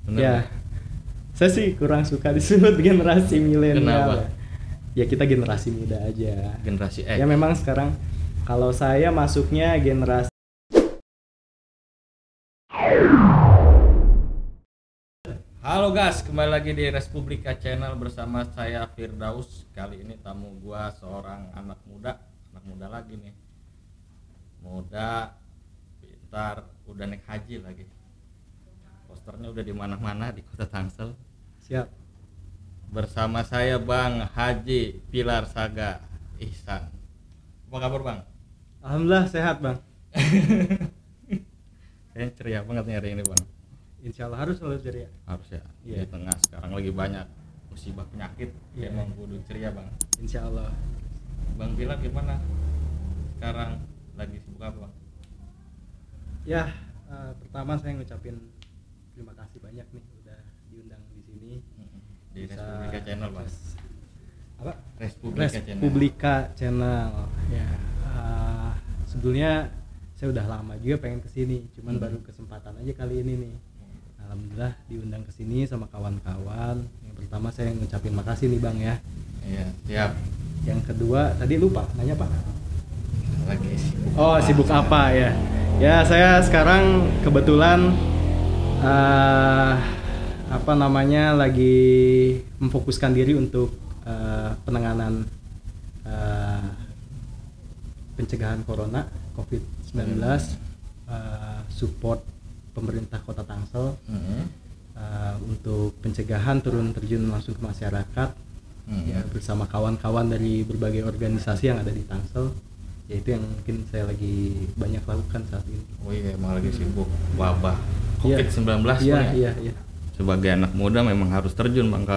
Bener. Ya, saya sih kurang suka disebut generasi milenial. Kenapa? Ya kita generasi muda aja. Generasi X. Ya memang sekarang kalau saya masuknya generasi. Halo guys, kembali lagi di Respublika Channel bersama saya Firdaus. Kali ini tamu gua seorang anak muda lagi nih. Muda, pintar, udah naik haji lagi. Posternya udah di mana-mana di Kota Tangsel. Siap. Bersama saya Bang Haji Pilar Saga Ihsan. Apa kabar Bang? Alhamdulillah sehat bang. Kayaknya ceria banget nih hari ini Bang. Insya Allah harus selalu ceria. Harus ya. Iya. Di tengah sekarang lagi banyak musibah penyakit. Iya. Emang kudu ceria Bang. Insya Allah. Bang Pilar gimana? Sekarang lagi sibuk apa Bang? Ya, pertama saya ngucapin terima kasih banyak nih udah diundang di sini. Di Bisa- Respublika Channel Bang. Apa? Respublika Channel. Respublika Channel. Ya, sebetulnya saya udah lama juga pengen kesini, cuman baru kesempatan aja kali ini nih. Alhamdulillah diundang kesini sama kawan-kawan. Yang pertama saya ngucapin makasih nih bang ya. Iya, siap. Yang kedua tadi lupa nanya pak. Lagi sibuk. Oh sibuk apa ya? Ya saya sekarang kebetulan lagi memfokuskan diri untuk penanganan pencegahan corona COVID-19, support pemerintah Kota Tangsel untuk pencegahan turun terjun langsung ke masyarakat ya, bersama kawan-kawan dari berbagai organisasi yang ada di Tangsel. Ya itu yang mungkin saya lagi banyak lakukan saat ini. Oh iya, emang lagi sibuk wabah Iya. COVID-19 Bang Iya, ya. iya. Sebagai anak muda memang harus terjun Bang ke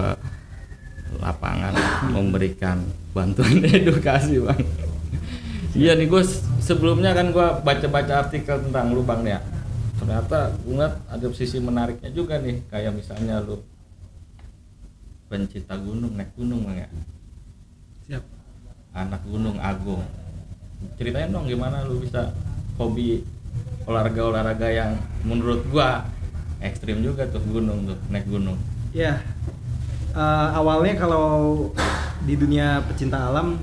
lapangan memberikan bantuan edukasi Bang. Iya nih gue sebelumnya kan gue baca-baca artikel tentang lu Bang ya. Ternyata gue ngeliat ada sisi menariknya juga nih, kayak misalnya lu pencinta gunung, naik gunung Bang ya. Siap. Anak gunung agung. Ceritain dong gimana lu bisa hobi olahraga yang menurut gua ekstrim juga tuh, gunung tuh, naik gunung. Ya, awalnya kalau di dunia pecinta alam,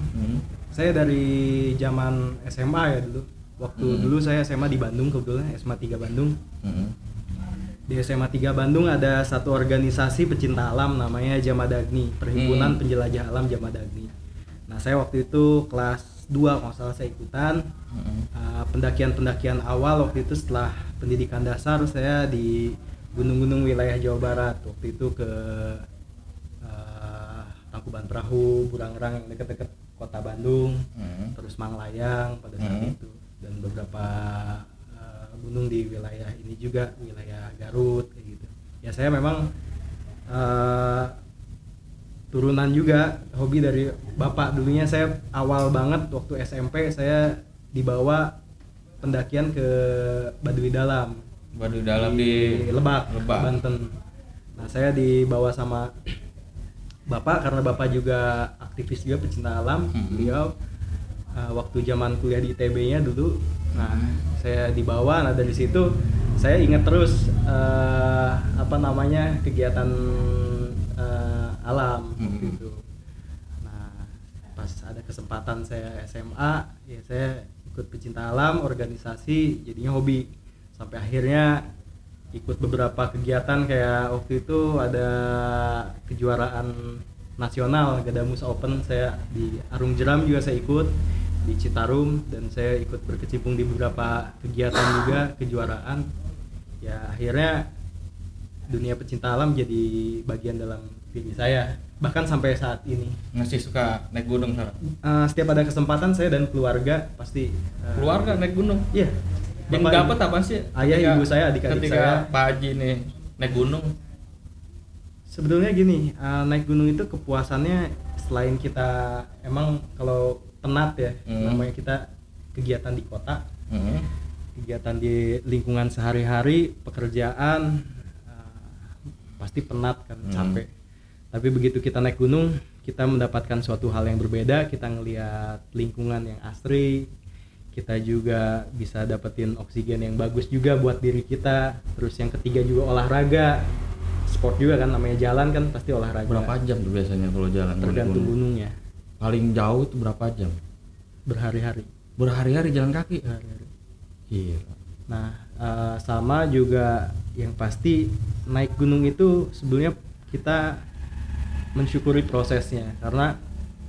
saya dari zaman SMA ya dulu. Waktu dulu saya SMA di Bandung, kebetulan SMA 3 Bandung. Di SMA 3 Bandung ada satu organisasi pecinta alam namanya Jamadagni, Perhimpunan Penjelajah Alam Jamadagni. Nah, saya waktu itu kelas 2 kalau salah saya ikutan. Pendakian-pendakian awal waktu itu setelah pendidikan dasar saya di gunung-gunung wilayah Jawa Barat. Waktu itu ke Tangkuban Perahu, Burangrang yang dekat-dekat kota Bandung, terus Manglayang pada saat itu, dan beberapa gunung di wilayah ini juga, wilayah Garut kayak gitu. Ya saya memang turunan juga hobi dari bapak. Dulunya saya awal banget waktu SMP saya dibawa pendakian ke Baduy Dalam. Baduy Dalam di Lebak, Lebak. Banten. Nah saya dibawa sama bapak karena bapak juga aktivis juga pecinta alam. Beliau waktu zaman kuliah di ITB-nya dulu. Nah saya dibawa. Nah dari situ saya ingat terus kegiatan alam gitu. Nah, pas ada kesempatan saya SMA, ya saya ikut pecinta alam, organisasi, jadinya hobi. Sampai akhirnya ikut beberapa kegiatan kayak waktu itu ada kejuaraan nasional Gadamus Open, saya di Arung Jeram juga saya ikut, di Citarum, dan saya ikut berkecimpung di beberapa kegiatan juga kejuaraan. Ya akhirnya dunia pecinta alam jadi bagian dalam diri saya, bahkan sampai saat ini. Masih suka naik gunung sekarang? Setiap ada kesempatan saya dan keluarga pasti Keluarga naik gunung? iya. Yang Bapak, dapat apa sih? ayah, ibu saya, adik-adik ketika saya. Pak Haji nih naik gunung. Sebetulnya gini, naik gunung itu kepuasannya selain kita emang kalau penat ya, namanya kita kegiatan di kota, kegiatan di lingkungan sehari-hari, pekerjaan, pasti penat kan, capek. Tapi begitu kita naik gunung, kita mendapatkan suatu hal yang berbeda. Kita ngelihat lingkungan yang asri, kita juga bisa dapetin oksigen yang bagus juga buat diri kita. Terus yang ketiga juga olahraga, sport juga kan, namanya jalan kan pasti olahraga. Berapa jam tuh biasanya kalau jalan? Tergantung gunungnya. Paling jauh itu berapa jam? Berhari-hari. Berhari-hari jalan kaki? Berhari-hari. Iya. Nah, sama juga yang pasti naik gunung itu sebenarnya kita mensyukuri prosesnya, karena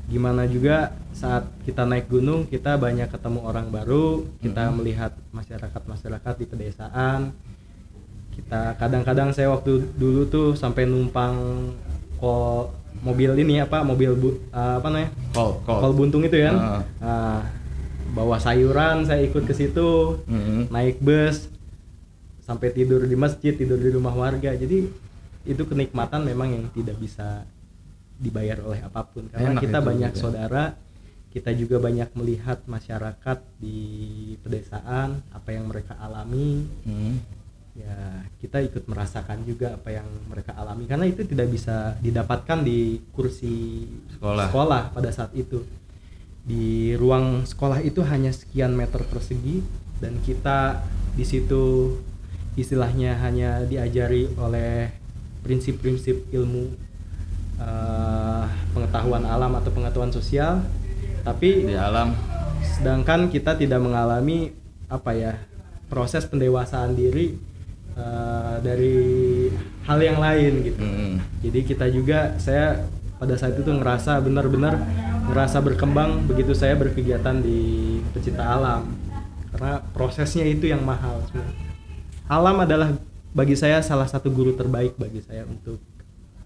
gimana juga saat kita naik gunung kita banyak ketemu orang baru, kita melihat masyarakat di pedesaan. Kita kadang-kadang saya waktu dulu tuh sampai numpang mobil ini kol buntung itu kan. Bawa sayuran, saya ikut ke situ, naik bus sampai tidur di masjid, tidur di rumah warga. Jadi itu kenikmatan memang yang tidak bisa dibayar oleh apapun, karena kita banyak juga saudara, kita juga banyak melihat masyarakat di pedesaan, apa yang mereka alami. Ya kita ikut merasakan juga apa yang mereka alami, karena itu tidak bisa didapatkan di kursi sekolah pada saat itu. Di ruang sekolah itu hanya sekian meter persegi, dan kita di situ istilahnya hanya diajari oleh prinsip-prinsip ilmu pengetahuan alam atau pengetahuan sosial, tapi di alam, sedangkan kita tidak mengalami proses pendewasaan diri dari hal yang lain gitu. Jadi kita juga, saya pada saat itu ngerasa benar-benar ngerasa berkembang begitu saya berkegiatan di pecinta alam, karena prosesnya itu yang mahal sebenarnya. Alam adalah bagi saya salah satu guru terbaik bagi saya untuk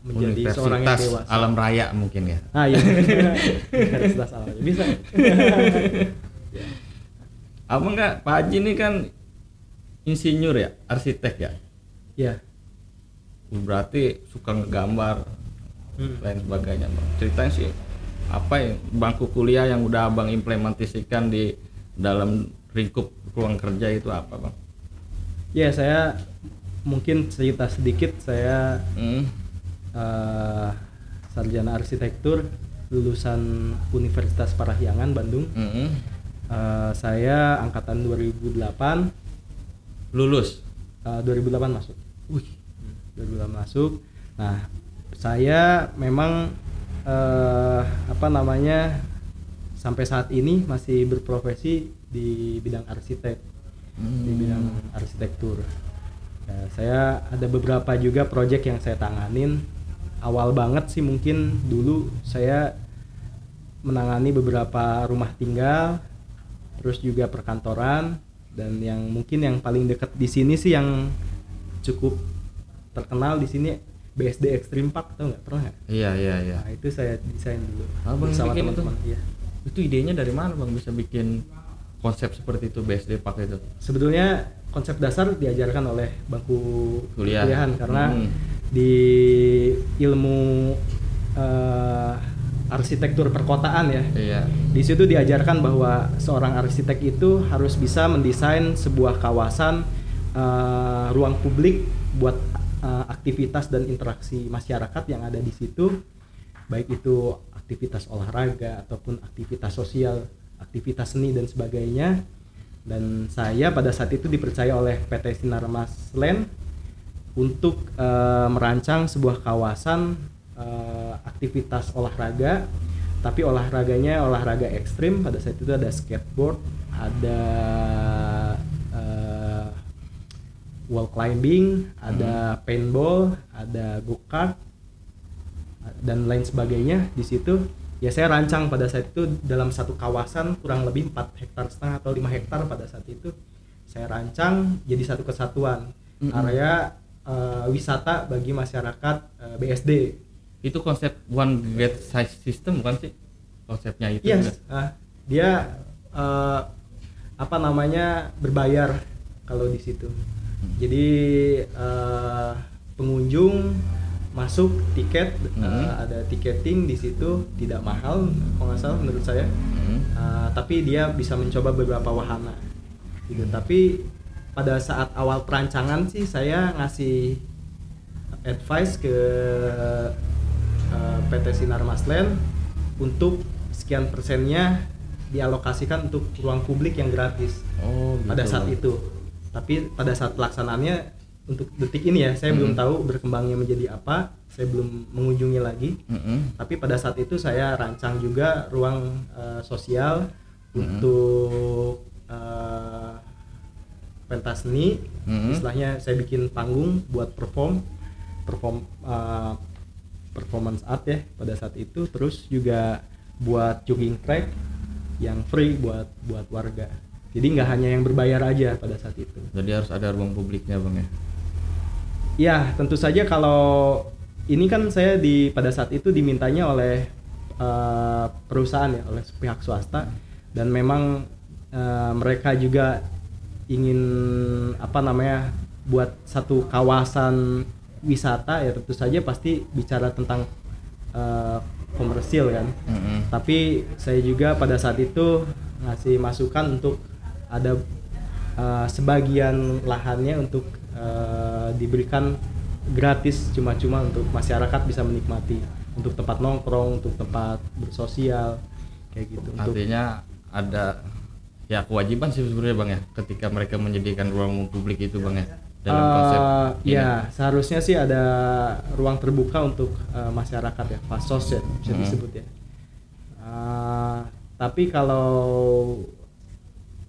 menjadi seorang yang dewasa. Alam raya mungkin ya. Iya. Universitas alam bisa. Apa enggak, Pak Haji ini kan insinyur ya, arsitek ya? Iya. Berarti suka ngegambar, lain sebagainya. Ceritain sih, apa ya bangku kuliah yang udah Abang implementasikan di dalam lingkup ruang kerja itu apa, Bang? Ya, saya mungkin cerita sedikit. Saya sarjana arsitektur lulusan Universitas Parahyangan Bandung. Saya angkatan 2008. Lulus 2008 masuk. 2008 masuk. Nah, saya memang sampai saat ini masih berprofesi di bidang arsitek, di bidang arsitektur. Ya, saya ada beberapa juga proyek yang saya tanganin. Awal banget sih mungkin dulu saya menangani beberapa rumah tinggal, terus juga perkantoran, dan yang mungkin yang paling dekat di sini sih yang cukup terkenal di sini BSD Extreme Park, tau nggak? Pernah nggak? Iya. Nah, itu saya desain dulu sama teman-teman. Iya. Itu idenya dari mana, Bang, bisa bikin konsep seperti itu BSD Park itu? Sebetulnya konsep dasar diajarkan oleh bangku kuliahan, karena di ilmu arsitektur perkotaan ya. Iya. Di situ diajarkan bahwa seorang arsitek itu harus bisa mendesain sebuah kawasan ruang publik buat aktivitas dan interaksi masyarakat yang ada di situ, baik itu aktivitas olahraga ataupun aktivitas sosial, aktivitas seni dan sebagainya. Dan saya pada saat itu dipercaya oleh PT Sinarmas Land untuk merancang sebuah kawasan aktivitas olahraga, tapi olahraganya olahraga ekstrim. Pada saat itu ada skateboard, ada wall climbing, ada paintball, ada go-kart dan lain sebagainya. Di situ ya saya rancang pada saat itu dalam satu kawasan kurang lebih 4,5 hektar atau 5 hektar. Pada saat itu saya rancang jadi satu kesatuan area wisata bagi masyarakat BSD. Itu konsep one gate size system bukan sih konsepnya itu? Yes. Dia berbayar kalau di situ. Jadi pengunjung masuk tiket, ada tiketing di situ, tidak mahal kalau nggak salah menurut saya. Tapi dia bisa mencoba beberapa wahana gitu. Tapi pada saat awal perancangan sih saya ngasih advice ke PT Sinarmas Land untuk sekian persennya dialokasikan untuk ruang publik yang gratis pada saat itu. Tapi pada saat pelaksanaannya untuk detik ini ya saya belum tahu berkembangnya menjadi apa, saya belum mengunjungi lagi. Tapi pada saat itu saya rancang juga ruang sosial untuk pentas seni. Istilahnya saya bikin panggung buat performance art ya pada saat itu, terus juga buat jogging track yang free buat warga. Jadi nggak hanya yang berbayar aja pada saat itu. Jadi harus ada ruang publiknya bang ya? Ya tentu saja, kalau ini kan saya pada saat itu dimintanya oleh perusahaan ya, oleh pihak swasta, dan memang mereka juga ingin buat satu kawasan wisata ya, tentu saja pasti bicara tentang komersil kan. Tapi saya juga pada saat itu ngasih masukan untuk ada sebagian lahannya untuk diberikan gratis cuma-cuma untuk masyarakat bisa menikmati, untuk tempat nongkrong, untuk tempat bersosial kayak gitu. Artinya ada ya kewajiban sih sebenarnya bang ya, ketika mereka menyediakan ruang publik itu bang ya, dalam konsep ini. Ya seharusnya sih ada ruang terbuka untuk masyarakat ya, fasos ya bisa disebut ya. Tapi kalau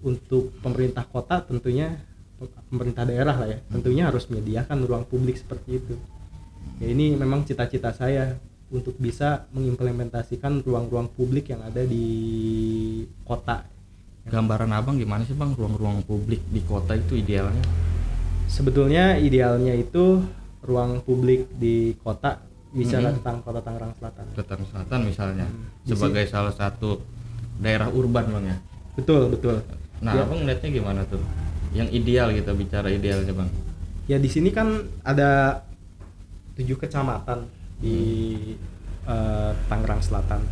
untuk pemerintah kota, tentunya pemerintah daerah lah ya, tentunya harus menyediakan ruang publik seperti itu ya. Ini memang cita-cita saya untuk bisa mengimplementasikan ruang-ruang publik yang ada di kota. Gambaran abang gimana sih bang ruang-ruang publik di kota itu idealnya? Sebetulnya idealnya itu ruang publik di kota, bicara tentang kota Tangerang Selatan. Tangerang Selatan misalnya, sebagai salah satu daerah urban bang ya? Betul. Nah ya. Abang melihatnya gimana tuh? Yang ideal, kita bicara idealnya bang. Ya di sini kan ada 7 kecamatan di Tangerang Selatan.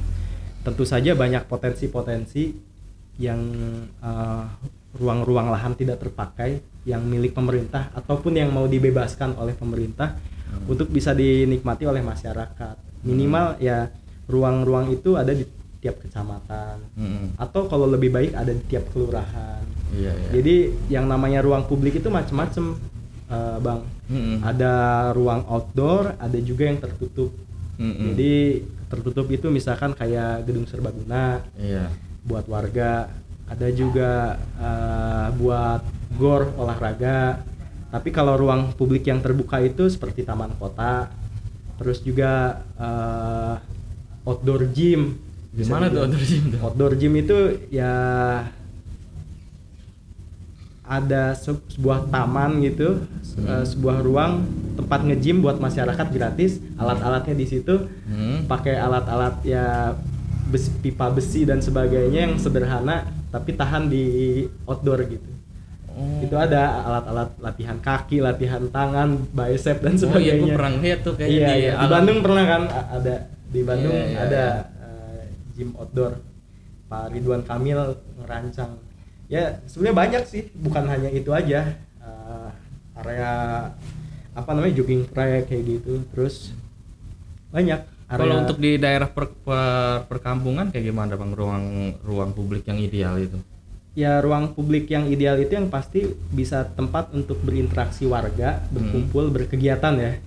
Tentu saja banyak potensi-potensi yang ruang-ruang lahan tidak terpakai yang milik pemerintah ataupun yang mau dibebaskan oleh pemerintah untuk bisa dinikmati oleh masyarakat. Minimal ya ruang-ruang itu ada di tiap kecamatan atau kalau lebih baik ada di tiap kelurahan. Iya. Jadi yang namanya ruang publik itu macam-macam bang. Ada ruang outdoor, ada juga yang tertutup. Jadi tertutup itu misalkan kayak gedung serbaguna buat warga, ada juga buat gor olahraga. Tapi kalau ruang publik yang terbuka itu seperti taman kota, terus juga outdoor gym. Gimana tuh outdoor gym tuh? Outdoor gym itu ya ada sebuah taman gitu, sebuah ruang tempat nge-gym buat masyarakat gratis, alat-alatnya di situ, pakai alat-alat ya pipa besi dan sebagainya yang sederhana tapi tahan di outdoor gitu. Itu ada alat-alat latihan kaki, latihan tangan, bicep dan sebagainya. Oh iya, gue pernah lihat tuh kayaknya di Bandung pernah kan ada di Bandung ada gym outdoor. Pak Ridwan Kamil ngerancang. Ya sebenarnya banyak sih, bukan hanya itu aja. Area jogging track kayak gitu. Terus banyak area. Kalau untuk di daerah perkampungan kayak gimana bang ruang publik yang ideal itu? Ya ruang publik yang ideal itu yang pasti bisa tempat untuk berinteraksi warga, berkumpul, berkegiatan ya.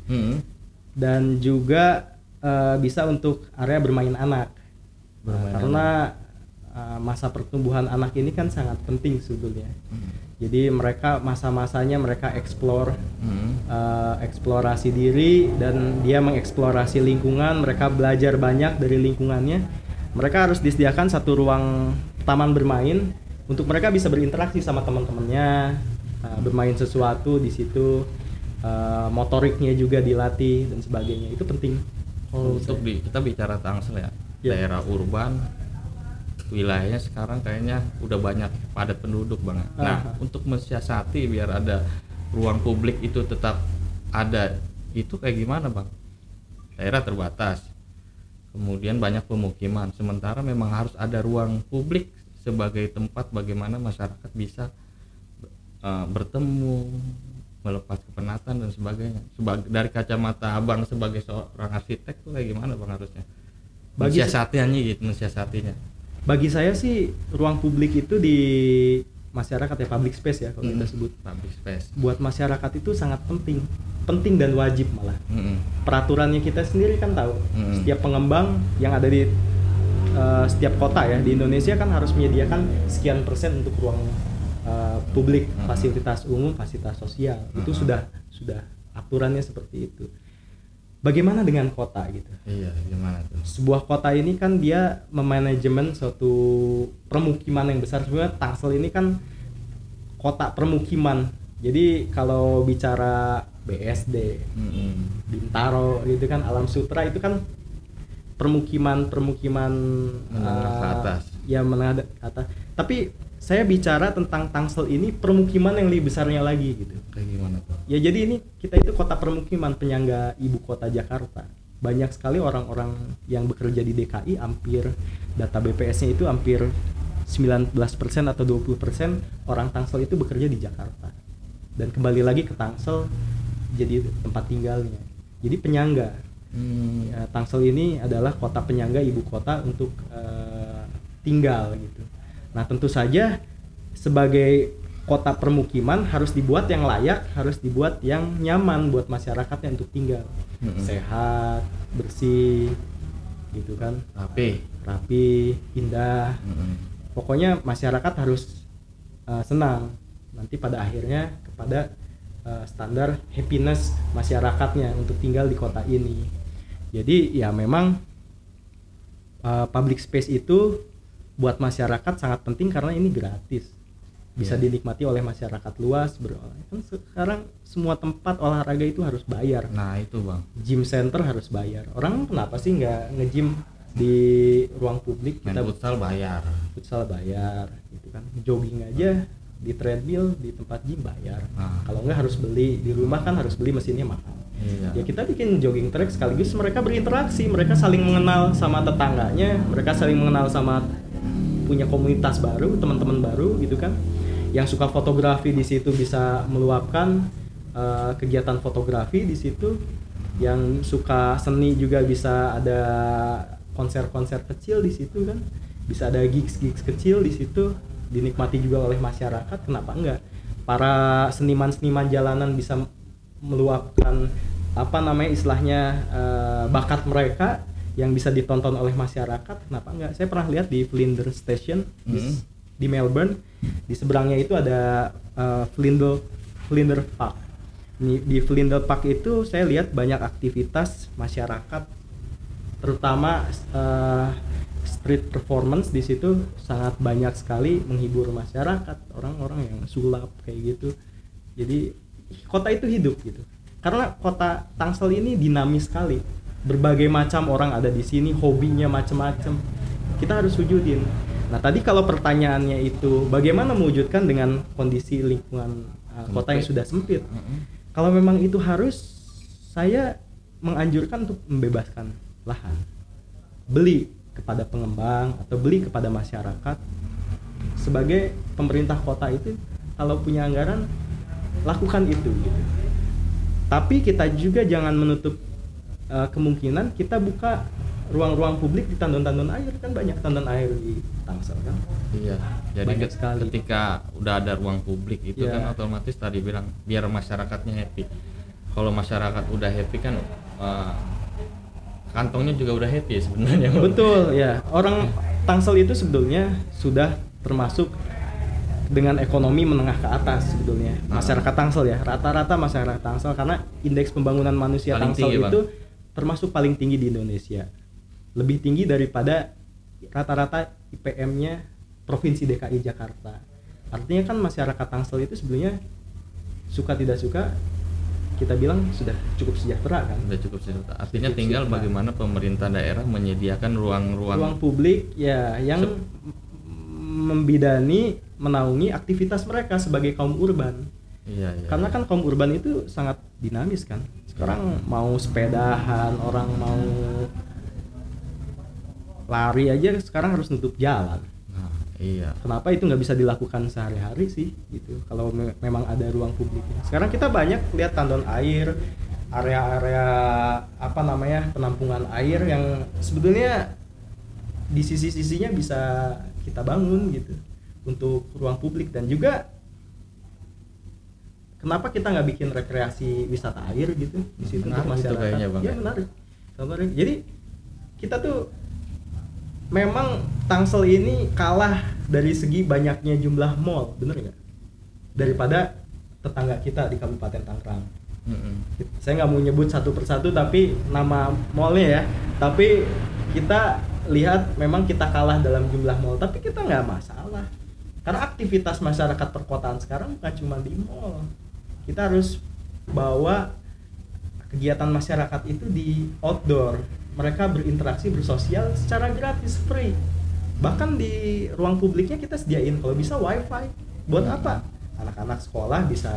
Dan juga bisa untuk area bermain anak. Karena masa pertumbuhan anak ini kan sangat penting sebetulnya. Jadi mereka masa-masanya mereka eksplorasi diri dan dia mengeksplorasi lingkungan, mereka belajar banyak dari lingkungannya. Mereka harus disediakan satu ruang taman bermain untuk mereka bisa berinteraksi sama teman-temannya, bermain sesuatu di situ, motoriknya juga dilatih dan sebagainya. Itu penting. Untuk kita bicara Tangsel ya, daerah urban, wilayahnya sekarang kayaknya udah banyak padat penduduk bang. Nah untuk mensiasati biar ada ruang publik itu tetap ada, itu kayak gimana bang? Daerah terbatas, kemudian banyak pemukiman, sementara memang harus ada ruang publik sebagai tempat bagaimana masyarakat bisa bertemu, melepas kepenatan dan sebagainya. Dari kacamata abang sebagai seorang arsitek tuh kayak gimana bang harusnya? Mensiasatinya. Bagi saya sih ruang publik itu masyarakat ya, public space ya kalau kita sebut. Public space. Buat masyarakat itu sangat penting dan wajib malah. Peraturannya kita sendiri kan tahu. Setiap pengembang yang ada di setiap kota ya di Indonesia kan harus menyediakan sekian persen untuk ruang publik, fasilitas umum, fasilitas sosial. Itu sudah aturannya seperti itu. Bagaimana dengan kota gitu? Iya, gimana tuh? Sebuah kota ini kan dia memanajemen suatu permukiman yang besar. Sebenarnya Tangsel ini kan kota permukiman. Jadi kalau bicara BSD, Bintaro gitu kan, Alam Sutra itu kan permukiman menengah ke atas. Ya menengah ke atas. Tapi saya bicara tentang Tangsel ini permukiman yang lebih besarnya lagi gitu. Kayak gimana tuh? Ya jadi ini kita itu kota permukiman penyangga ibu kota Jakarta. Banyak sekali orang-orang yang bekerja di DKI, hampir data BPS-nya itu hampir 19% atau 20% orang Tangsel itu bekerja di Jakarta. Dan kembali lagi ke Tangsel jadi tempat tinggalnya. Jadi penyangga. Ya, Tangsel ini adalah kota penyangga ibu kota untuk tinggal gitu. Nah tentu saja sebagai kota permukiman harus dibuat yang layak, harus dibuat yang nyaman buat masyarakatnya untuk tinggal. Sehat, bersih, gitu kan, rapi, indah. Pokoknya masyarakat harus senang. Nanti pada akhirnya kepada standar happiness masyarakatnya untuk tinggal di kota ini. Jadi ya memang public space itu buat masyarakat sangat penting karena ini gratis, bisa dinikmati oleh masyarakat luas. Kan sekarang semua tempat olahraga itu harus bayar. Nah itu bang, gym center harus bayar. Orang kenapa sih nggak nge-gym di ruang publik? Kita futsal bayar gitu kan, jogging aja di treadmill di tempat gym bayar. Kalau nggak harus beli di rumah kan, harus beli mesinnya mahal. Ya kita bikin jogging track sekaligus mereka berinteraksi, mereka saling mengenal sama tetangganya, mereka saling mengenal sama punya komunitas baru, teman-teman baru gitu kan. Yang suka fotografi di situ bisa meluapkan kegiatan fotografi di situ. Yang suka seni juga bisa ada konser-konser kecil di situ kan. Bisa ada gigs-gigs kecil di situ, dinikmati juga oleh masyarakat. Kenapa enggak? Para seniman-seniman jalanan bisa meluapkan istilahnya bakat mereka yang bisa ditonton oleh masyarakat. Kenapa enggak? Saya pernah lihat di Flinders Station di Melbourne, di seberangnya itu ada Flinders Park. Di Flinders Park itu saya lihat banyak aktivitas masyarakat, terutama street performance. Di situ sangat banyak sekali menghibur masyarakat, orang-orang yang sulap kayak gitu. Jadi kota itu hidup gitu. Karena kota Tangsel ini dinamis sekali. Berbagai macam orang ada di sini, hobinya macam-macam. Kita harus wujudin. Nah, tadi kalau pertanyaannya itu bagaimana mewujudkan dengan kondisi lingkungan kota yang sudah sempit. Kalau memang itu harus, saya menganjurkan untuk membebaskan lahan. Beli kepada pengembang atau beli kepada masyarakat. Sebagai pemerintah kota itu kalau punya anggaran, lakukan itu gitu. Tapi kita juga jangan menutup kemungkinan kita buka ruang-ruang publik di tandon-tandon air. Kan banyak tandon air di Tangsel kan. Iya, jadi ketika udah ada ruang publik itu kan otomatis tadi bilang biar masyarakatnya happy. Kalau masyarakat udah happy kan kantongnya juga udah happy sebenarnya. Betul ya, orang Tangsel itu sebetulnya sudah termasuk dengan ekonomi menengah ke atas sebetulnya. Masyarakat Tangsel ya, rata-rata masyarakat Tangsel, karena indeks pembangunan manusia paling Tangsel tinggi, itu termasuk paling tinggi di Indonesia. Lebih tinggi daripada rata-rata IPM-nya Provinsi DKI Jakarta. Artinya kan masyarakat Tangsel itu sebenarnya suka tidak suka kita bilang sudah cukup sejahtera kan. Sudah cukup sejahtera. Artinya cukup tinggal sejahtera. Bagaimana pemerintah daerah menyediakan ruang publik ya yang membidani, menaungi aktivitas mereka sebagai kaum urban. Iya. Karena kan kaum urban itu sangat dinamis kan. Sekarang mau sepedahan, orang mau lari aja sekarang harus nutup jalan. Iya. Kenapa itu nggak bisa dilakukan sehari-hari sih gitu? Kalau memang ada ruang publiknya. Sekarang kita banyak lihat tandon air, area-area penampungan air yang sebetulnya di sisi-sisinya bisa kita bangun gitu untuk ruang publik. Dan juga kenapa kita nggak bikin rekreasi wisata air gitu di situ untuk masyarakat? Kayaknya, Bang, ya menarik. Jadi kita tuh memang Tangsel ini kalah dari segi banyaknya jumlah mall, bener nggak? Daripada tetangga kita di Kabupaten Tangerang. Saya nggak mau nyebut satu persatu tapi nama mallnya ya. Tapi kita lihat memang kita kalah dalam jumlah mall, tapi kita nggak masalah. Karena aktivitas masyarakat perkotaan sekarang bukan cuma di mall. Kita harus bawa kegiatan masyarakat itu di outdoor. Mereka berinteraksi, bersosial secara gratis, free. Bahkan di ruang publiknya kita sediain kalau bisa wifi. Buat apa? Anak-anak sekolah bisa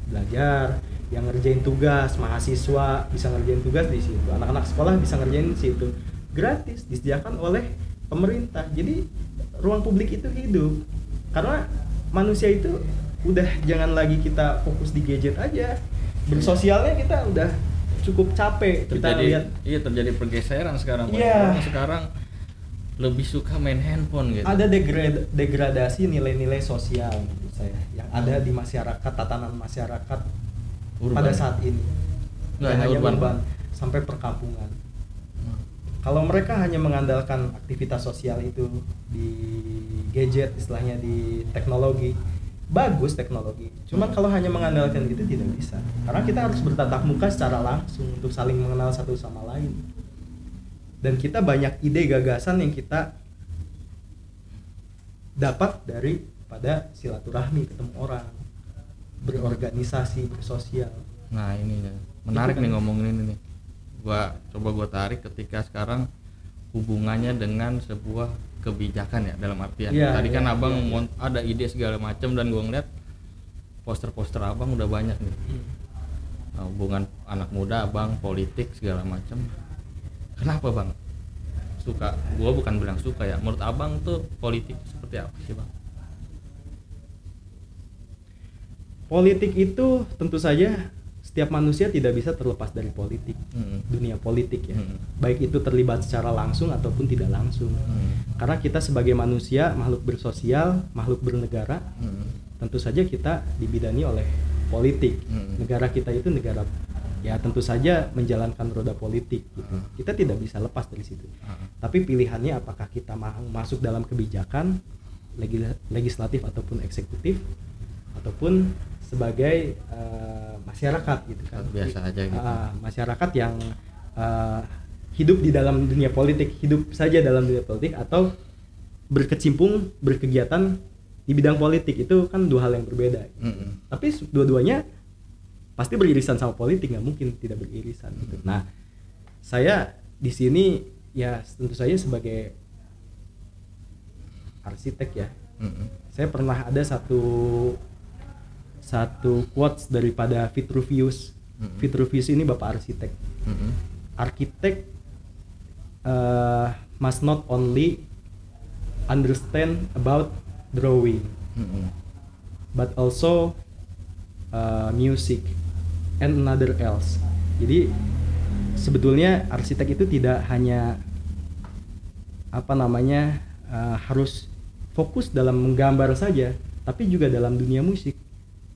belajar, yang ngerjain tugas, mahasiswa bisa ngerjain tugas di situ. Anak-anak sekolah bisa ngerjain di situ. Gratis, disediakan oleh pemerintah. Jadi ruang publik itu hidup. Karena manusia itu udah jangan lagi kita fokus di gadget aja. Bersosialnya kita udah cukup capek. Terjadi pergeseran sekarang. Orang sekarang lebih suka main handphone gitu. Ada degradasi nilai-nilai sosial menurut saya yang ada di masyarakat, tatanan masyarakat urban pada saat ini. Nggak hanya urban, sampai perkampungan. Kalau mereka hanya mengandalkan aktivitas sosial itu di gadget, istilahnya di teknologi, bagus teknologi. Cuman kalau hanya mengandalkan itu tidak bisa. Karena kita harus bertatap muka secara langsung untuk saling mengenal satu sama lain. Dan kita banyak ide gagasan yang kita dapat pada silaturahmi, ketemu orang, berorganisasi, bersosial. Nah ini menarik nih ngomongin ini nih. Gua tarik ketika sekarang hubungannya dengan sebuah kebijakan ya, dalam artian tadi kan abang ada ide segala macam dan gua ngeliat poster-poster abang udah banyak nih. Nah, hubungan anak muda abang, politik segala macam. Kenapa bang suka? Gua bukan bilang suka ya, menurut abang tuh politik seperti apa sih bang? Politik itu tentu saja setiap manusia tidak bisa terlepas dari politik, dunia politik ya. Baik itu terlibat secara langsung ataupun tidak langsung. Karena kita sebagai manusia, makhluk bersosial, makhluk bernegara, tentu saja kita dibidangi oleh politik. Negara kita itu negara ya tentu saja menjalankan roda politik gitu. Kita tidak bisa lepas dari situ. Tapi pilihannya apakah kita mau masuk dalam kebijakan legislatif ataupun eksekutif, ataupun sebagai masyarakat gitu kan. Biasa aja gitu. Masyarakat yang hidup di dalam dunia politik, hidup saja dalam dunia politik, atau berkecimpung, berkegiatan di bidang politik. Itu kan dua hal yang berbeda. Tapi dua-duanya pasti beririsan sama politik, nggak mungkin tidak beririsan gitu. Nah, saya di sini ya tentu saja sebagai arsitek ya. Saya pernah ada satu quotes daripada Vitruvius. Vitruvius ini bapak arsitek. Arsitek must not only understand about drawing, but also music and another else. Jadi sebetulnya arsitek itu tidak hanya harus fokus dalam menggambar saja, tapi juga dalam dunia musik.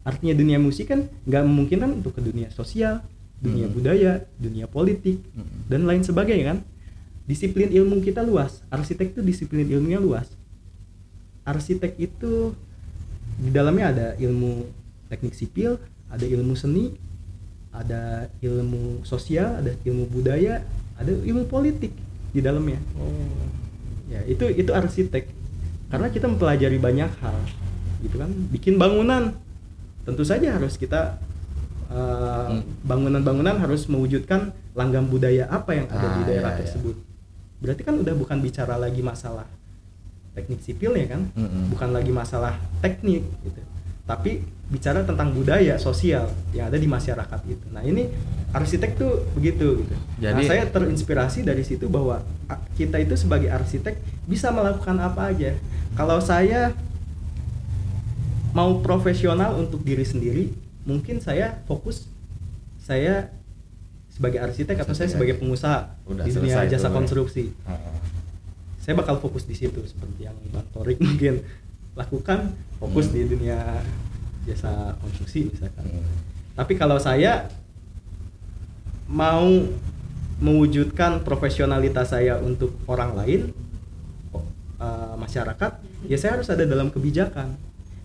Artinya dunia musik kan nggak memungkinkan untuk ke dunia sosial, dunia budaya, dunia politik, dan lain sebagainya kan. Disiplin ilmu kita luas. Arsitek itu disiplin ilmunya luas. Arsitek itu di dalamnya ada ilmu teknik sipil, ada ilmu seni, ada ilmu sosial, ada ilmu budaya, ada ilmu politik di dalamnya. Ya, itu arsitek. Karena kita mempelajari banyak hal, gitu kan. Bikin bangunan, tentu saja harus kita bangunan-bangunan harus mewujudkan langgam budaya apa yang ada di daerah tersebut. Berarti kan udah bukan bicara lagi masalah teknik sipil ya kan, bukan lagi masalah teknik gitu, tapi bicara tentang budaya sosial yang ada di masyarakat gitu. Nah ini arsitek tuh begitu gitu. Jadi, nah saya terinspirasi dari situ bahwa kita itu sebagai arsitek bisa melakukan apa aja. Kalau saya mau profesional untuk diri sendiri, mungkin saya fokus saya sebagai arsitek atau saya sebagai pengusaha di dunia jasa konstruksi. Saya bakal fokus di situ seperti yang Bang Torik mungkin lakukan, fokus di dunia jasa konstruksi misalkan. Tapi kalau saya mau mewujudkan profesionalitas saya untuk orang lain, masyarakat, ya saya harus ada dalam kebijakan.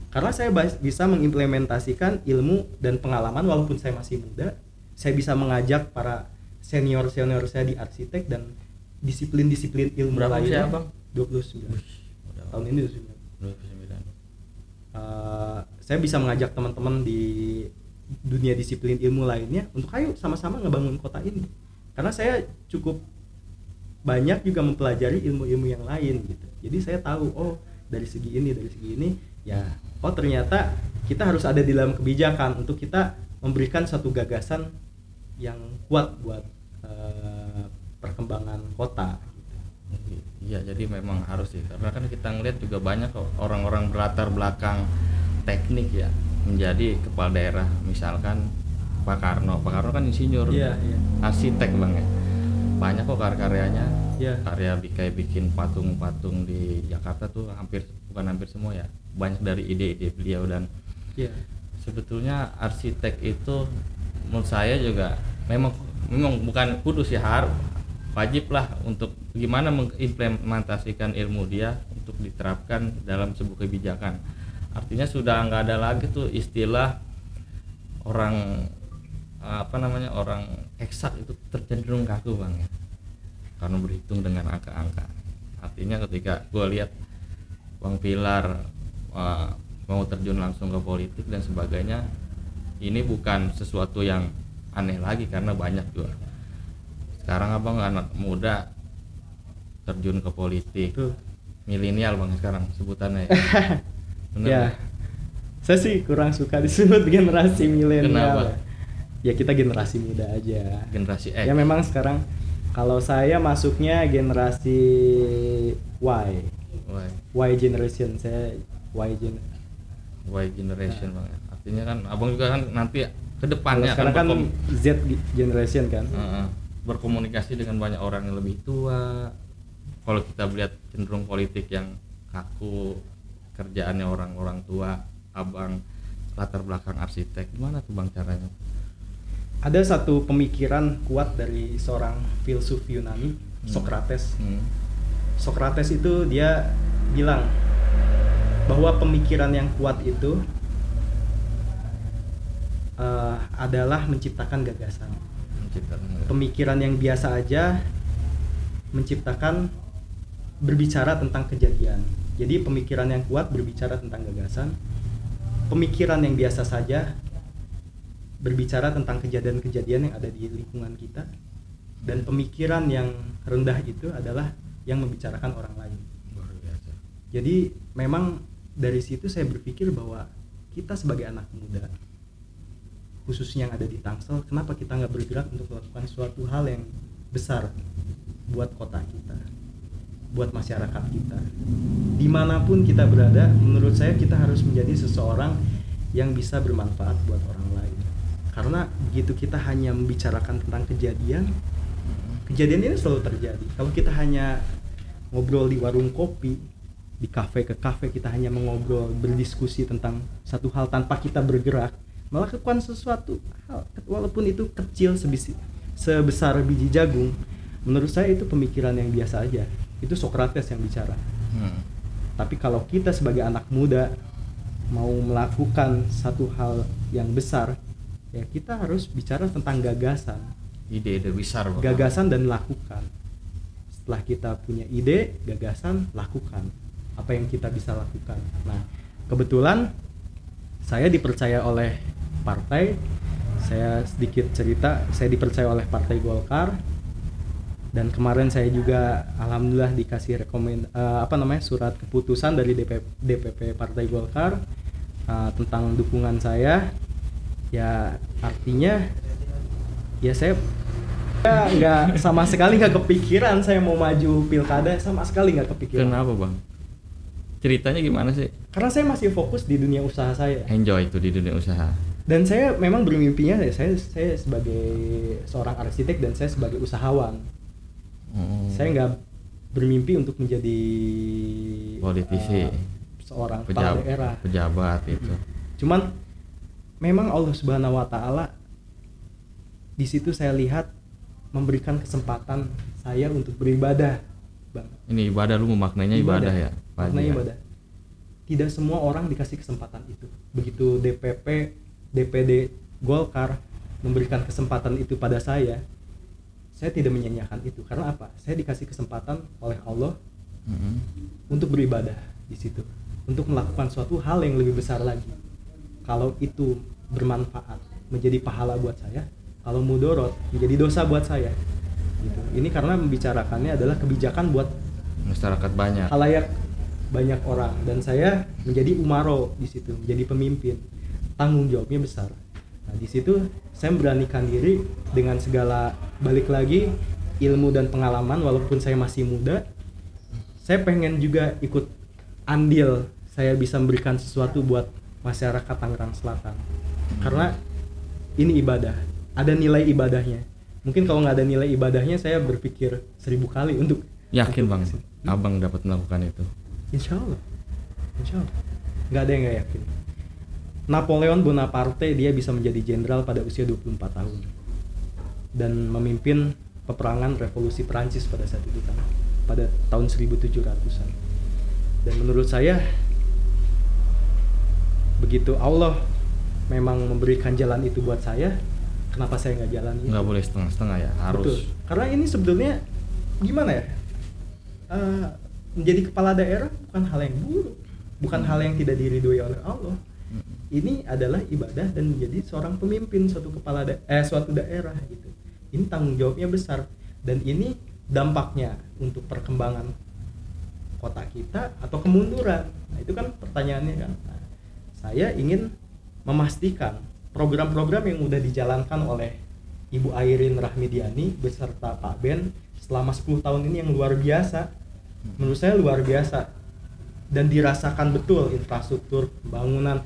Karena saya bisa mengimplementasikan ilmu dan pengalaman walaupun saya masih muda. Saya bisa mengajak para senior saya di arsitek dan disiplin-disiplin ilmu Berapa lainnya. usia, Bang? 29. Tahun ini 29. Saya bisa mengajak teman-teman di dunia disiplin ilmu lainnya untuk ayo sama-sama ngebangun kota ini. Karena saya cukup banyak juga mempelajari ilmu-ilmu yang lain gitu. Jadi saya tahu dari segi ini ya ternyata kita harus ada di dalam kebijakan untuk kita memberikan satu gagasan yang kuat buat perkembangan kota gitu. Iya, jadi memang harus sih, karena kan kita ngeliat juga banyak kok orang-orang berlatar belakang teknik ya menjadi kepala daerah. Misalkan Pak Karno kan insinyur, arsitek Bang ya. Banyak kok karya-karyanya, karya kayak bikin patung-patung di Jakarta tuh bukan hampir semua ya, banyak dari ide-ide beliau. Dan sebetulnya arsitek itu menurut saya juga memang bukan kudus ya, wajib lah untuk gimana mengimplementasikan ilmu dia untuk diterapkan dalam sebuah kebijakan. Artinya sudah nggak ada lagi tuh istilah orang orang eksak itu tercenderung kaku Bang ya, karena berhitung dengan angka-angka. Artinya ketika gue lihat Bang Pilar mau terjun langsung ke politik dan sebagainya, ini bukan sesuatu yang aneh lagi karena banyak juga sekarang abang anak muda terjun ke politik, milenial Bang sekarang sebutannya ya. Bener ya, saya sih kurang suka disebut generasi milenial. Ya kita generasi muda aja. Generasi X. Ya memang sekarang kalau saya masuknya generasi Y. Y generation, saya Y generation Bang. Artinya kan abang juga kan nanti ke depannya sekarang kan Z generation kan. Berkomunikasi dengan banyak orang yang lebih tua. Kalau kita melihat cenderung politik yang kaku, kerjaannya orang-orang tua, abang latar belakang arsitek, gimana tuh Bang caranya? Ada satu pemikiran kuat dari seorang filsuf Yunani, Socrates. Socrates itu dia bilang bahwa pemikiran yang kuat itu adalah menciptakan gagasan. Pemikiran yang biasa aja berbicara tentang kejadian. Jadi pemikiran yang kuat berbicara tentang gagasan. Pemikiran yang biasa saja berbicara tentang kejadian-kejadian yang ada di lingkungan kita. Dan pemikiran yang rendah itu adalah yang membicarakan orang lain. Luar biasa. Jadi memang dari situ saya berpikir bahwa kita sebagai anak muda, khususnya yang ada di Tangsel, kenapa kita nggak bergerak untuk melakukan suatu hal yang besar buat kota kita, buat masyarakat kita. Dimanapun kita berada, menurut saya kita harus menjadi seseorang yang bisa bermanfaat buat orang lain. Karena begitu kita hanya membicarakan tentang kejadian ini selalu terjadi. Kalau kita hanya ngobrol di warung kopi, di kafe ke kafe, kita hanya mengobrol, berdiskusi tentang satu hal tanpa kita bergerak, melakukan sesuatu hal walaupun itu kecil sebesar biji jagung, menurut saya itu pemikiran yang biasa aja. Itu Socrates yang bicara. Tapi kalau kita sebagai anak muda mau melakukan satu hal yang besar, ya kita harus bicara tentang gagasan, ide besar Bang. Gagasan dan lakukan. Setelah kita punya ide, gagasan, lakukan apa yang kita bisa lakukan. Nah, kebetulan saya dipercaya oleh partai. Saya sedikit cerita, saya dipercaya oleh Partai Golkar, dan kemarin saya juga alhamdulillah dikasih surat keputusan dari DPP Partai Golkar tentang dukungan saya. Ya artinya ya saya nggak sama sekali nggak kepikiran saya mau maju pilkada, sama sekali nggak kepikiran. Kenapa Bang? Ceritanya gimana sih? Karena saya masih fokus di dunia usaha saya. Enjoy itu di dunia usaha. Dan saya memang bermimpinya saya sebagai seorang arsitek dan saya sebagai usahawan. Saya nggak bermimpi untuk menjadi politisi. seorang kepala daerah, pejabat itu. Cuman memang Allah Subhanahu wa taala di situ saya lihat memberikan kesempatan saya untuk beribadah, Bang. Ini ibadah, lu memaknainya ibadah ya? Maknanya ibadah. Tidak semua orang dikasih kesempatan itu. Begitu DPP, DPD Golkar memberikan kesempatan itu pada saya tidak menyanyiakan itu. Karena apa? Saya dikasih kesempatan oleh Allah untuk beribadah di situ, untuk melakukan suatu hal yang lebih besar lagi. Kalau itu bermanfaat menjadi pahala buat saya, kalau mudorot menjadi dosa buat saya. Gitu. Ini karena membicarakannya adalah kebijakan buat masyarakat banyak, khalayak banyak orang, dan saya menjadi umaro di situ, menjadi pemimpin. Tanggung jawabnya besar. Nah, di situ saya memberanikan diri dengan segala, balik lagi, ilmu dan pengalaman. Walaupun saya masih muda, saya pengen juga ikut andil, saya bisa memberikan sesuatu buat masyarakat Tangerang Selatan. Karena ini ibadah, ada nilai ibadahnya. Mungkin kalau nggak ada nilai ibadahnya, saya berpikir 1000 kali untuk yakin Bang, Abang dapat melakukan itu. Insya Allah, nggak ada yang nggak yakin. Napoleon Bonaparte dia bisa menjadi jenderal pada usia 24 tahun dan memimpin peperangan revolusi Perancis pada saat itu kan, pada tahun 1700-an. Dan menurut saya begitu Allah memang memberikan jalan itu buat saya, kenapa saya nggak jalan itu? Nggak boleh setengah-setengah ya, harus. Betul. Karena ini sebetulnya gimana ya? Menjadi kepala daerah bukan hal yang buruk, bukan hal yang tidak diridhoi oleh Allah. Ini adalah ibadah dan menjadi seorang pemimpin suatu suatu daerah gitu. Ini tanggung jawabnya besar dan ini dampaknya untuk perkembangan kota kita atau kemunduran. Nah, itu kan pertanyaannya kan. Nah, saya ingin memastikan program-program yang sudah dijalankan oleh Ibu Airin Rahmidiani beserta Pak Ben selama 10 tahun ini yang luar biasa. Menurut saya luar biasa dan dirasakan betul, infrastruktur, pembangunan,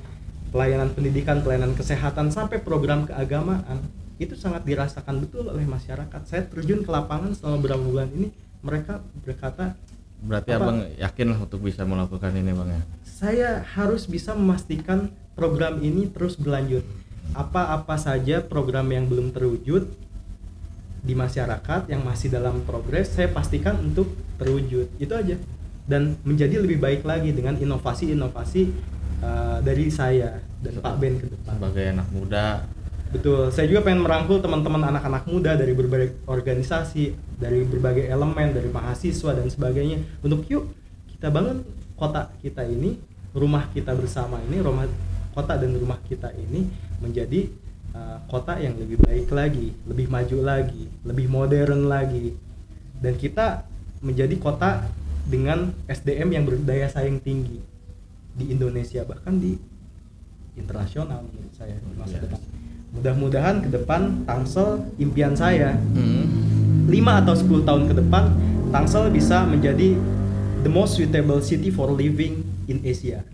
pelayanan pendidikan, pelayanan kesehatan, sampai program keagamaan itu sangat dirasakan betul oleh masyarakat. Saya terjun ke lapangan selama beberapa bulan ini, mereka berkata, berarti Abang yakin lah untuk bisa melakukan ini Bang ya? Saya harus bisa memastikan program ini terus berlanjut. Apa-apa saja program yang belum terwujud di masyarakat yang masih dalam progres, saya pastikan untuk terwujud. Itu aja. Dan menjadi lebih baik lagi dengan inovasi-inovasi dari saya dan Pak Ben ke depan. Sebagai anak muda. Betul. Saya juga pengen merangkul teman-teman anak-anak muda dari berbagai organisasi, dari berbagai elemen, dari mahasiswa dan sebagainya, untuk yuk kita bangun kota kita ini, rumah kita bersama ini, rumah kota dan rumah kita ini menjadi kota yang lebih baik lagi, lebih maju lagi, lebih modern lagi, dan kita menjadi kota dengan SDM yang berdaya saing tinggi di Indonesia, bahkan di internasional menurut saya di masa depan. Mudah-mudahan ke depan Tangsel, impian saya 5 atau 10 tahun ke depan Tangsel bisa menjadi the most suitable city for living in Asia.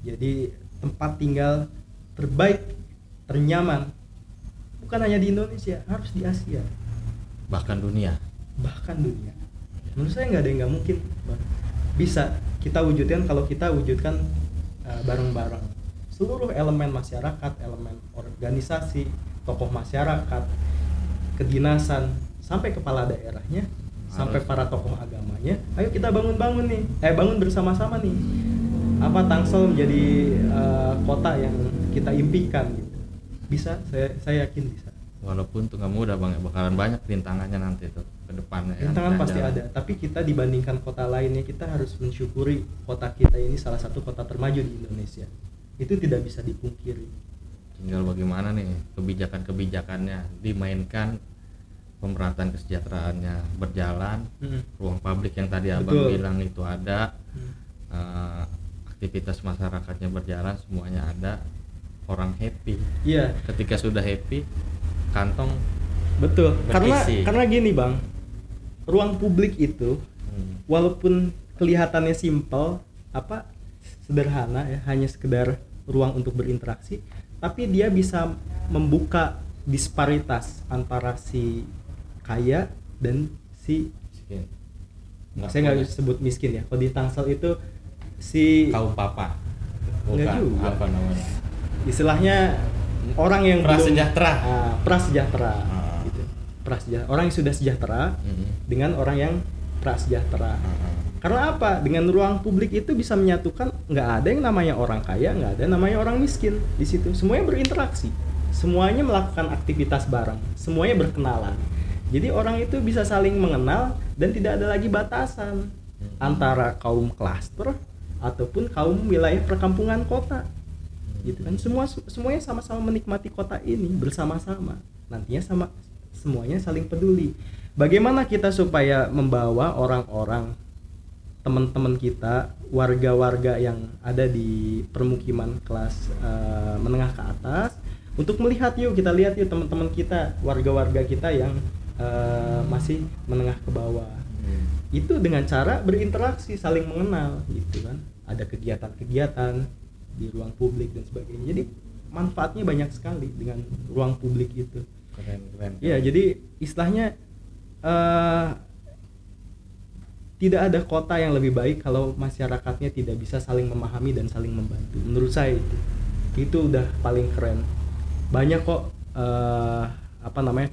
Jadi tempat tinggal terbaik, ternyaman, bukan hanya di Indonesia, harus di Asia, bahkan dunia. Menurut saya nggak ada yang nggak mungkin, bisa kita wujudkan kalau kita wujudkan bareng-bareng seluruh elemen masyarakat, elemen organisasi, tokoh masyarakat, kedinasan, sampai kepala daerahnya, sampai para tokoh agamanya. Ayo kita bangun nih, bangun bersama-sama nih. Apa Tangsel menjadi kota yang kita impikan gitu. Bisa, saya yakin bisa. Walaupun tuh nggak mudah Bang, bakalan banyak rintangannya nanti tuh ke depannya. Rintangan pasti ada, tapi kita dibandingkan kota lainnya, kita harus mensyukuri kota kita ini salah satu kota termaju di Indonesia. Itu tidak bisa dipungkiri. Tinggal bagaimana nih kebijakan-kebijakannya dimainkan, pemerataan kesejahteraannya berjalan, ruang publik yang tadi Abang bilang itu ada, aktivitas masyarakatnya berjalan, semuanya ada, orang happy. Iya. Ketika sudah happy, kantong betul. berisi. Karena gini Bang, ruang publik itu walaupun kelihatannya simpel, sederhana ya, hanya sekedar ruang untuk berinteraksi, tapi dia bisa membuka disparitas antara si kaya dan si miskin. Saya nggak sebut miskin ya. Kalau di Tangsel itu si kaum papa. Enggak Bukan juga. apa namanya? istilahnya orang yang Prasejahtera. prasejahtera Ah. gitu. Orang yang sudah sejahtera dengan orang yang prasejahtera. Karena apa? Dengan ruang publik itu bisa menyatukan, nggak ada yang namanya orang kaya, nggak ada yang namanya orang miskin di situ. Semuanya berinteraksi, semuanya melakukan aktivitas bareng, semuanya berkenalan. Jadi orang itu bisa saling mengenal dan tidak ada lagi batasan antara kaum klaster ataupun kaum wilayah perkampungan kota. Gitu kan? Semuanya sama-sama menikmati kota ini bersama-sama. Nantinya semuanya saling peduli. Bagaimana kita supaya membawa orang-orang, teman-teman kita, warga-warga yang ada di permukiman kelas menengah ke atas, untuk melihat kita lihat yuk teman-teman kita, warga-warga kita yang masih menengah ke bawah. Itu dengan cara berinteraksi, saling mengenal gitu kan. Ada kegiatan-kegiatan di ruang publik dan sebagainya. Jadi manfaatnya banyak sekali dengan ruang publik itu. Keren. Iya, jadi istilahnya tidak ada kota yang lebih baik kalau masyarakatnya tidak bisa saling memahami dan saling membantu. Menurut saya itu udah paling keren. Banyak kok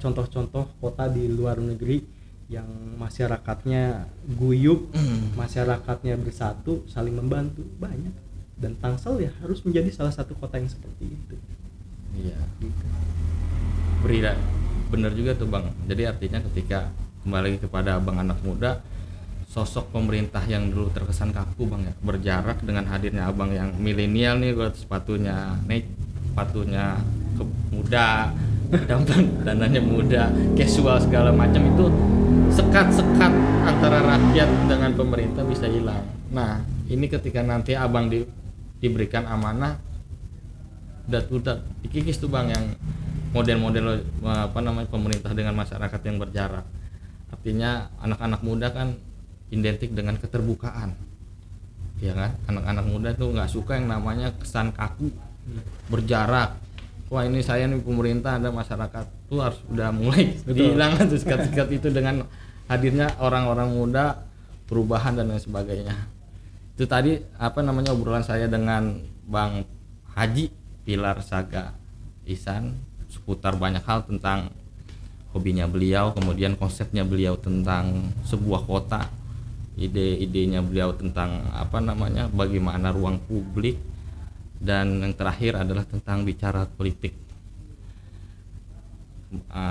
contoh-contoh kota di luar negeri yang masyarakatnya guyup, masyarakatnya bersatu, saling membantu, banyak. Dan Tangsel ya harus menjadi salah satu kota yang seperti itu. Iya. Gitu. Bener juga tuh Bang. Jadi artinya ketika kembali kepada Abang anak muda, sosok pemerintah yang dulu terkesan kaku Bang ya, berjarak dengan hadirnya Abang yang milenial nih, buat sepatunya muda, dananya muda, casual segala macam, itu sekat-sekat antara rakyat dengan pemerintah bisa hilang. Nah, ini ketika nanti Abang diberikan amanah, udah dikikis tuh Bang yang model-model pemerintah dengan masyarakat yang berjarak. Artinya anak-anak muda kan identik dengan keterbukaan, ya kan? Anak-anak muda tuh nggak suka yang namanya kesan kaku, berjarak. Wah ini saya nih pemerintah, ada masyarakat tuh harus udah mulai dihilangkan tuh sekat-sekat itu dengan hadirnya orang-orang muda, perubahan dan lain sebagainya. Itu tadi obrolan saya dengan Bang Haji Pilar Saga Ihsan seputar banyak hal tentang hobinya beliau, kemudian konsepnya beliau tentang sebuah kota, ide-idenya beliau tentang bagaimana ruang publik, dan yang terakhir adalah tentang bicara politik.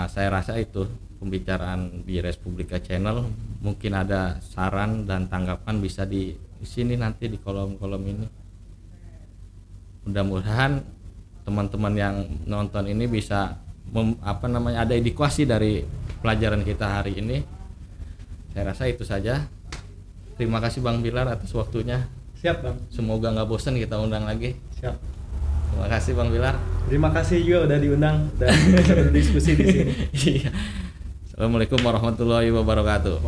Saya rasa itu pembicaraan di Respublika Channel. Mungkin ada saran dan tanggapan bisa di sini nanti di kolom-kolom ini. Mudah-mudahan teman-teman yang nonton ini bisa ada edukasi dari pelajaran kita hari ini. Saya rasa itu saja. Terima kasih Bang Pilar atas waktunya. Siap Bang. Semoga nggak bosan kita undang lagi. Siap. Terima kasih Bang Pilar. Terima kasih juga udah diundang dan berdiskusi di sini. Iya. Assalamualaikum warahmatullahi wabarakatuh.